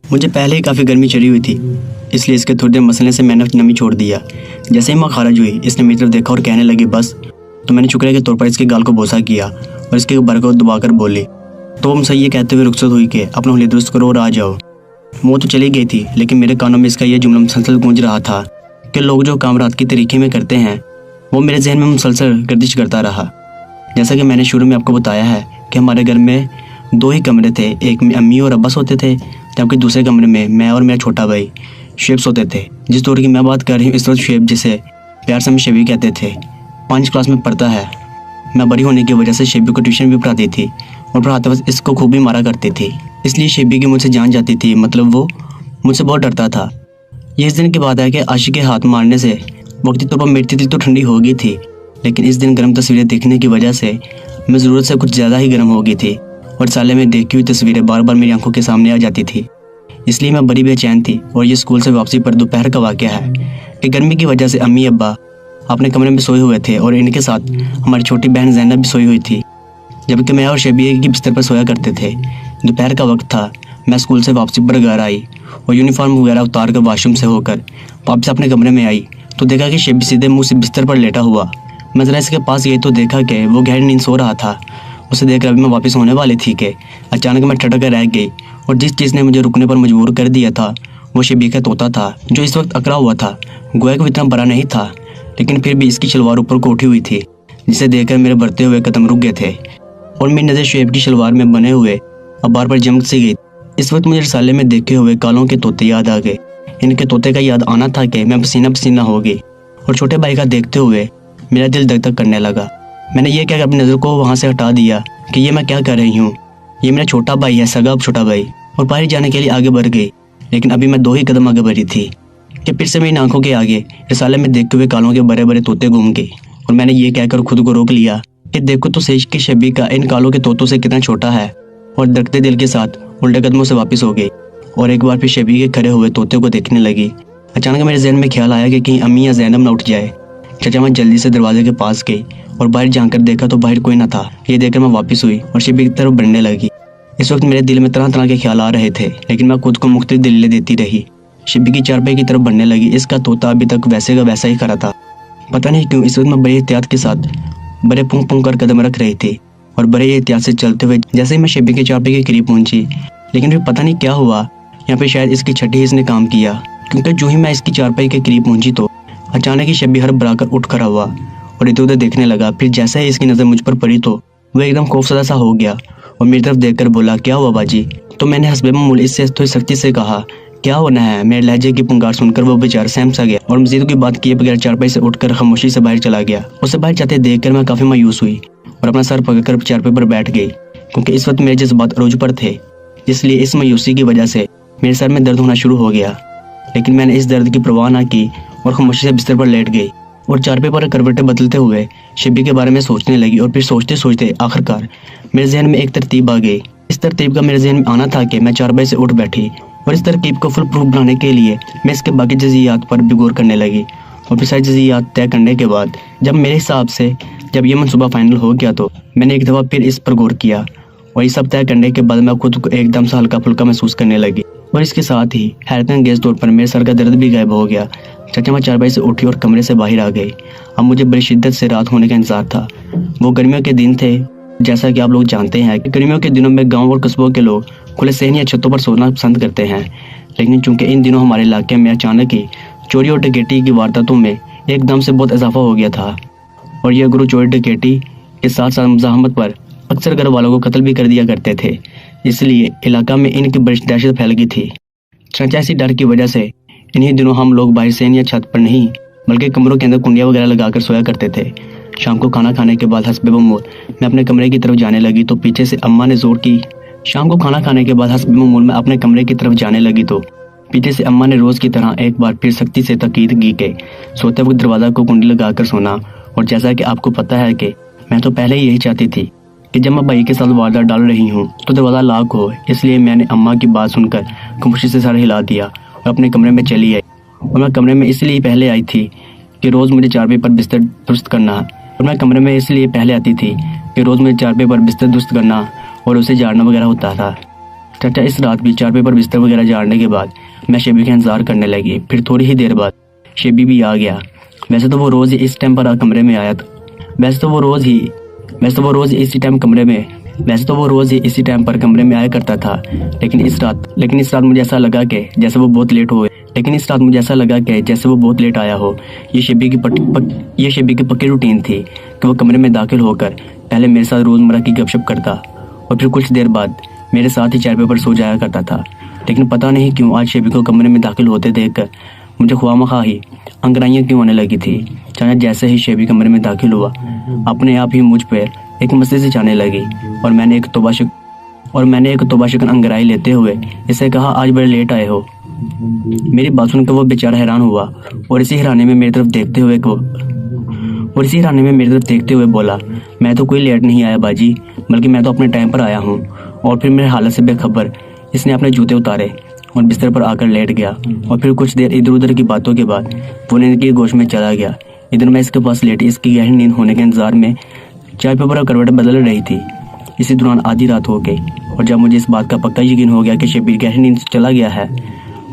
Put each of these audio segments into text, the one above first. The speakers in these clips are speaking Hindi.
मुझे पहले ही काफ़ी गर्मी चढ़ी हुई थी, इसलिए इसके थोड़ी देर मसलने से मैंने नमी छोड़ दिया। जैसे ही माँ खारिज हुई, इसने मेरी तरफ देखा और कहने लगी बस। तो मैंने शुक्रिया के तौर पर इसके गाल को बोसा किया और इसके बर को दबाकर बोली। तो वो मुझसे ये कहते हुए रुखसत हुई कि अपना हुलिया दुरुस्त करो और आ जाओ। वो तो चली गई थी, लेकिन मेरे कानों में इसका यह जुमला मुसलसल गूंज रहा था कि लोग जो काम रात के तरीके में करते हैं वो मेरे जहन में मुसलसल गर्दिश करता रहा। जैसा कि मैंने शुरू में आपको बताया है कि हमारे घर में 2 ही कमरे थे, एक में अम्मी और अब्बा सोते थे, जबकि दूसरे कमरे में मैं और मेरा छोटा भाई शुएब सोते थे। जिस दौर की मैं बात कर रही हूँ, इस वक्त शुएब, जिसे प्यार से हम शेबी कहते थे, 5 क्लास में पढ़ता है। मैं बड़ी होने की वजह से शेबी को ट्यूशन भी पढ़ाती थी और पढ़ाते वक्त इसको खूब भी मारा करती थी, इसलिए शेबी की मुझसे जान जाती थी, मतलब वो मुझसे बहुत डरता था। ये इस दिन की बात है कि आशिक के हाथ मारने से वक्ती तौर पर मेरी दिल तो ठंडी हो गई थी, लेकिन इस दिन गर्म तस्वीरें देखने की वजह से मैं ज़रूरत से कुछ ज़्यादा ही गर्म हो गई थी और साले में देखी हुई तस्वीरें बार बार मेरी आंखों के सामने आ जाती थी। इसलिए मैं बड़ी बेचैन थी। और ये स्कूल से वापसी पर दोपहर का वाक़या है कि गर्मी की वजह से अम्मी अब्बा अपने कमरे में सोए हुए थे और इनके साथ हमारी छोटी बहन जैनब भी सोई हुई थी, जबकि मैं और शेबी एक ही बिस्तर पर सोया करते थे। दोपहर का वक्त था। मैं स्कूल से वापसी पर घर आई और यूनिफॉर्म वगैरह उतार कर वाशरूम से होकर वापस अपने कमरे में आई तो देखा कि शेबी सीधे मुँह से बिस्तर पर लेटा हुआ। मैं ज़रा इसके पास गई तो देखा कि वो गहरी नींद सो रहा था। उसे देखकर अभी मैं वापस होने वाली थी कि अचानक मैं ठटक कर रह गई और जिस चीज़ ने मुझे रुकने पर मजबूर कर दिया था वो शेबी का तोता था, जो इस वक्त अकड़ा हुआ था। गोया को इतना बड़ा नहीं था, लेकिन फिर भी इसकी शलवार ऊपर को उठी हुई थी, जिसे देखकर मेरे बढ़ते हुए कदम रुक गए थे और मेरी नज़र शेब की शलवार में बने हुए अबार पर जमक सी गई। इस वक्त मुझे रसाले में देखे हुए कालों के तोते याद आ गए। इनके तोते का याद आना था कि मैं पसीना पसीना हो गई और छोटे भाई का देखते हुए मेरा दिल धक धक करने लगा। मैंने ये क्या अपनी नज़र को वहाँ से हटा दिया कि ये मैं क्या कर रही हूँ। ये मेरा छोटा भाई है, सगा छोटा भाई, और बाहर जाने के लिए आगे बढ़ गई, लेकिन अभी मैं 2 ही कदम आगे बढ़ी थी कि फिर से मेरी आंखों के आगे रसाले में देखते हुए कालों के बड़े बड़े तोते घूम गए और मैंने ये कहकर खुद को रोक लिया कि देखो तो सही कि शेबी का इन कालों के तोतों से कितना छोटा है, और धड़कते दिल के साथ उल्टे कदमों से वापस हो गई और एक बार फिर शेबी के खड़े हुए तोते को देखने लगी। अचानक मेरे जहन में ख्याल आया कि कहीं अम्मी या जैनब न उठ जाए। चाचा मैं जल्दी से दरवाजे के पास गई और बाहर जाकर देखा तो बाहर कोई ना था। ये देखकर मैं वापस हुई और शेबी की तरफ बढ़ने लगी। इस वक्त मेरे दिल में तरह तरह के ख्याल आ रहे थे, लेकिन मैं खुद को मुख्तलिफ दलीलें देती रही। शेबी की चारपाई की तरफ बढ़ने लगी। इसका तोता अभी तक वैसे का वैसा ही खड़ा था। पता नहीं क्यों इस वक्त मैं बड़ी एहतियात के साथ बड़े पुंग पुंग कर कदम रख रही थी और बड़े एहतियात से चलते हुए जैसे ही मैं शेबी के चारपाई के करीब पहुंची, लेकिन फिर पता नहीं क्या हुआ, यहाँ पे शायद इसकी छठी ही इसने काम किया, क्योंकि जो ही मैं इसकी चारपाई के करीब पहुंची तो अचानक ही शेबी हर बराकर उठ खड़ा हुआ और इधर उधर देखने लगा। फिर जैसे ही इसकी नज़र मुझ पर पड़ी तो वो एकदम खौफसदा सा हो गया और मेरी तरफ देखकर बोला, क्या हुआ बाजी? तो मैंने हस्बे मामूल इससे थोड़ी सख्ती से कहा, क्या होना है? मेरे लहजे की पुकार सुनकर वो बेचारा सहम सा गया और मजीद की बात किए बगैर चारपाई से उठकर खामोशी से बाहर चला गया। उसे बाहर जाते देखकर मैं काफ़ी मायूस हुई और अपना सर पकड़कर चारपाई पर बैठ गई, क्योंकि इस वक्त मेरे जज्बात अरूज पर थे। इसलिए इस मायूसी की वजह से मेरे सर में दर्द होना शुरू हो गया, लेकिन मैंने इस दर्द की परवाह ना की और खामोशी से बिस्तर पर लेट गई और चारपाई पर करवटें बदलते हुए शेबी के बारे में सोचने लगी। और फिर सोचते सोचते आखिरकार मेरे जहन में एक तरतीब आ गई। इस तरतीब का मेरे जहन में आना था कि मैं चारपाई से उठ बैठी और इस तरकीब को फुल प्रूफ बनाने के लिए मैं इसके बाकी जज़ियात पर भी गौर करने लगी। और फिर सारी जज़ियात तय करने के बाद जब मेरे हिसाब से जब ये मनसूबा फाइनल हो गया तो मैंने एक दफ़ा फिर इस पर गौर किया और ये सब तय करने के बाद मैं खुद को एकदम से हल्का फुल्का महसूस करने लगी और इसके साथ ही हैरतअंगेज़ तौर पर मेरे सर का दर्द भी गायब हो गया। चाचा मैं चारपाई से उठी और कमरे से बाहर आ गई। अब मुझे बड़ी शिद्दत से रात होने का इंतजार था। वो गर्मियों के दिन थे। जैसा कि आप लोग जानते हैं कि गर्मियों के दिनों में गांव और कस्बों के लोग खुले सहन या छतों पर सोना पसंद करते हैं, लेकिन चूंकि इन दिनों हमारे इलाके में अचानक ही चोरी और डकैती की वारदातों में एकदम से बहुत इजाफा हो गया था और यह गुरु चोरी डकैती के साथ साथ मुज़ाहमत पर अक्सर घर वालों को कत्ल भी कर दिया करते थे। इसलिए इलाका में इनकी बड़ी दहशत फैल गई थी। चाचा इसी डर की वजह से इन्हीं दिनों हम लोग बाहर सहन या छत पर नहीं बल्कि कमरों के अंदर कुंडियाँ वगैरह लगाकर सोया करते थे। शाम को खाना खाने के बाद हस्बे मामूल मैं अपने कमरे की तरफ जाने लगी तो पीछे से अम्मा ने जोर की। शाम को खाना खाने के बाद हस्बे मामूल मैं अपने कमरे की तरफ जाने लगी तो पीछे से अम्मा ने रोज़ की तरह एक बार फिर सख्ती से ताकीद की कि सोते वक्त दरवाज़ा को कुंडी लगाकर सोना। और जैसा कि आपको पता है कि मैं तो पहले ही यही चाहती थी कि जब मैं भाई के साथ वारदात डाल रही हूँ तो दरवाज़ा लॉक हो, इसलिए मैंने अम्मा की बात सुनकर खामोशी से सर हिला दिया और अपने कमरे में चली आई। और मैं कमरे में इसलिए पहले आई थी कि रोज़ मुझे चारपाई पर बिस्तर दुरुस्त करना और मैं कमरे में इसलिए पहले आती थी कि रोज़ मुझे चारपाई पर बिस्तर दुरुस्त करना और उसे झाड़ना वगैरह होता था चाचा इस रात भी चारपाई पर बिस्तर वगैरह झाड़ने के बाद मैं शेबी का इंतजार करने लगी। फिर थोड़ी ही देर बाद शेबी भी आ गया। वैसे तो वो रोज़ इस टाइम पर कमरे में आया था। वैसे तो वो रोज़ ही इसी टाइम पर कमरे में आया करता था। लेकिन इस रात मुझे ऐसा लगा कि जैसे वो बहुत लेट आया हो। ये शेबी की पक्की रूटीन थी कि वो कमरे में दाखिल होकर पहले मेरे साथ रोज़मर्रा की गपशप करता और फिर कुछ देर बाद मेरे साथ ही चारपाई पर सो जाया करता था। लेकिन पता नहीं क्यों आज शेबी को कमरे में दाखिल होते देखकर मुझे ख्वामखा ही अंगड़ाइयाँ क्यों होने लगी थी। चाचा जैसे ही शेबी कमरे में दाखिल हुआ अपने आप ही मुझ पर एक मस्ती से जाने लगी और मैंने एक तौबाशकन अंगड़ाई लेते हुए इसे कहा, आज बड़े लेट आए हो। मेरी बात सुनकर वो बेचारा हैरान हुआ और इसी हैरानी में मेरी तरफ देखते हुए बोला, मैं तो कोई लेट नहीं आया बाजी, बल्कि मैं तो अपने टाइम पर आया हूँ। और फिर मेरे हालत से बेखबर इसने अपने जूते उतारे और बिस्तर पर आकर लेट गया। और फिर कुछ देर इधर उधर की बातों के बाद वो नींद की गोश में चला गया। इधर मैं इसके पास लेटी इसकी गहरी नींद होने के इंतजार में चारपाई पर करवट बदल रही थी। इसी दौरान आधी रात हो गई और जब मुझे इस बात का पक्का यकीन हो गया कि शब्बीर गहरी नींद से चला गया है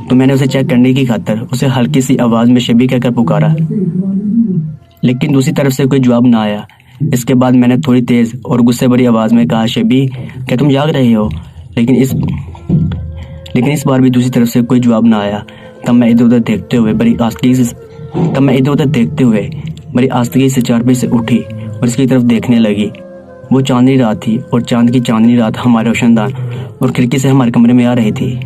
तो मैंने उसे चेक करने की खातिर उसे हल्की सी आवाज़ में शब्बीर कहकर पुकारा, लेकिन दूसरी तरफ से कोई जवाब ना आया। इसके बाद मैंने थोड़ी तेज़ और गुस्से भरी आवाज़ में कहा, शब्बीर क्या तुम जाग रहे हो? लेकिन इस बार भी दूसरी तरफ से कोई जवाब ना आया। तब मैं इधर उधर देखते हुए बड़ी आस्तिकी से चारपाई से उठी और इसकी तरफ देखने लगी। वो चांदनी रात थी और चांद की चांदनी रात हमारे रोशनदान और खिड़की से हमारे कमरे में आ रही थी,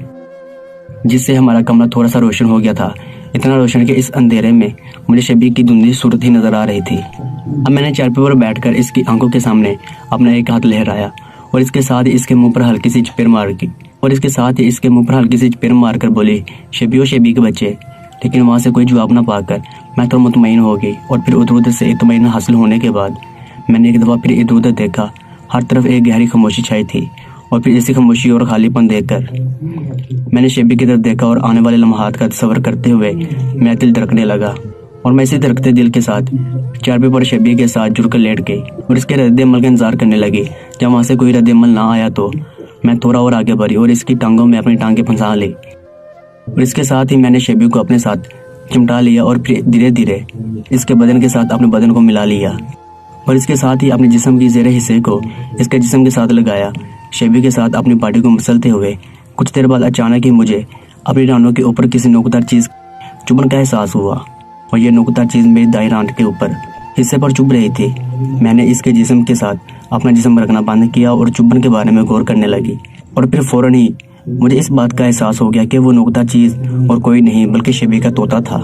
जिससे हमारा कमरा थोड़ा सा रोशन हो गया था। इतना रोशन कि इस अंधेरे में मुझे शब्बीर की धुंधली सूरत ही नजर आ रही थी। अब मैंने चारपाई पर बैठकर इसकी आंखों के सामने अपना एक हाथ लहराया और इसके साथ ही इसके मुंह पर हल्की सी चपेट मार कर बोली, शब्बीर के बच्चे। लेकिन वहाँ से कोई जवाब न पाकर मैं तो मुतमईन हो गई और फिर उधर उधर से इत्मीनान हासिल होने के बाद मैंने एक दफ़ा फिर इधर उधर देखा। हर तरफ एक गहरी खामोशी छाई थी और फिर इसी खामोशी और खालीपन देखकर मैंने शब्बीर की तरफ देखा और आने वाले लम्हात का तस्वर करते हुए मेरा दिल धड़कने लगा और मैं इसी धड़कते दिल के साथ चारपाई पर शब्बीर के साथ जुड़कर लेट गई और इसके रद्द-ए-अमल का इंतजार करने लगी। जब वहाँ से कोई रद्द-ए-अमल ना आया तो मैं थोड़ा और आगे बढ़ी और इसकी टांगों में अपनी टांगें फंसा ली और इसके साथ ही मैंने शब्बीर को अपने साथ चिमटा लिया और फिर धीरे धीरे इसके बदन के साथ अपने बदन को मिला लिया और इसके साथ ही अपने जिस्म की ज़ेरे हिस्से को इसके जिस्म के साथ लगाया। शब्बीर के साथ अपनी बॉडी को मसलते हुए कुछ देर बाद अचानक ही मुझे अपनी रानों के ऊपर किसी नुकदार चीज़ चुभन का एहसास हुआ और यह नुकदार चीज़ मेरी दाई रान के ऊपर हिस्से पर चुभ रही थी। मैंने इसके जिस्म के साथ अपना जिस्म रखना बंद किया और चुभन के बारे में गौर करने लगी और फिर फौरन ही मुझे इस बात का एहसास हो गया कि वो नुकदार चीज़ और कोई नहीं बल्कि शब्बीर का तोता था।